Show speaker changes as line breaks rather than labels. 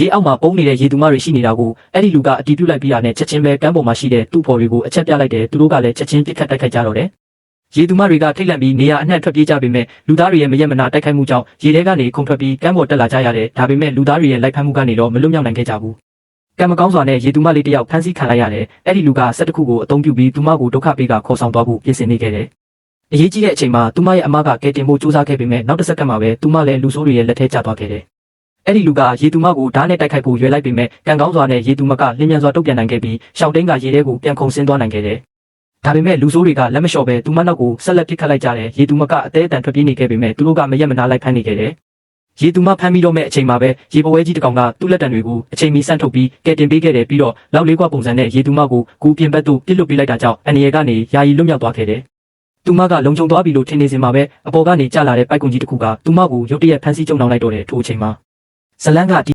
ရေအောက်မှာပုံနေတဲ့ရေသူမတွေရှိနေတာကိုအဲ့ဒီလူကအတီးပြုတ်လိုက်ပြီးတာနဲ့ချက်ချင်းပဲကမ်းပေါ်မှာရှိတဲ့သူ့ဖော်တွေကိုအချက်ပြလိုက်တယ်သူတို့ကလည်းချက်ချင်းပြစ်ခတ်တိုက်ခိုက်ကြတော့တယ်ရေသူမတွေကထိတ်လန့်ပြီးနေရာအနှံ့ထွက်ပြေးကြပေမဲ့လူသားတွေရဲ့မရက်မနာတိုက်ခိုက်မှုကြောင့်ရေထဲကနေခုန်ထွက်ပြီးကမ်းပေါ်တက်လာကြရတယ်ဒါပေမဲ့လူသားတွေရဲ့လိုက်ဖမ်းမှုကနေတော့မလွတ်မြောက်နိုင်ခဲ့ကြဘူးကံမကောင်းစွာနဲ့ရေသူမလေးတစ်ယောက်ဖမ်းဆီးခံလိုက်ရတယ်အဲ့ဒီလူကဆက်တစ်ခုကိုအသုံးပြုပြီးသူမကိုဒုက္ခပေးကခေါ်ဆောင်သွားဖို့ပြင်ဆင်နေခဲ့တယ်အရေးကြီးတဲ့အချိန်မှာသူမရဲ့အမကကဲတင်ဖို့စူးစမ်းခဲ့ပေမဲ့နောက်တစ်စက္ကန့်မှာပဲသူမလည်းလူဆိုးတွေရဲ့လက်ထဲကျသွားခဲ့တယ်အဲ့ဒီလူကရေသူမကိုဓာတ်နဲ့တိုက်ခိုက်ဖို့ရွယ်လိုက်ပေမဲ့ကံကောင်းစွာနဲ့ရေသူမကလင်းမြန်စွာတုတ်ပြန်နိုင်ခဲ့ပြီးရှောင်းတိန်ကရေထဲကိုပြန်ခုန်ဆင်းသွားနိုင်ခဲ့တယ်ဒါပေမဲ့လူဆိုးတွေကလက်မလျှော့ပဲသူမနောက်ကိုဆက်လက်ပစ်ခတ်လိုက်ကြတယ်ရေသူမကအသေးအတန်ထွက်ပြေးနေခဲ့ပေမဲ့သူတို့ကမရက်မနာလိုက်ဖမ်းနေခဲ့တယ်ရေသူမဖမ်းပြီးတော့မဲ့အချိန်မှာပဲရေပွဲကြီးတစ်ကောင်ကသူ့လက်တံတွေကိုအချိန်မီဆန့်ထုတ်ပြီးကဲတင်ပေးခဲ့တယ်ပြီးတော့လောက်လေးကွာပုံစံနဲ့ရေသူမကိုကူပြင်ဘက်သို့ပြစ်လွတ်ပေးလိုက်တာကြောင့်အန်ရီကနေယာယီလွတ်မြောက်သွားခဲ့တယ်သူမကလုံခြုံသွားပြီလို့ထင်နေစဉ်မှာပဲအပေါ်ကနေကျလာတဲ့ပိုက်ကွန်ကြီးတစ်ခုကသူမကိုရုတ်တရက်ဖမ်းဆီးကြုံနှောင်လိုက်တော့တယ်ထိုအချိန်မှာဇလန်းက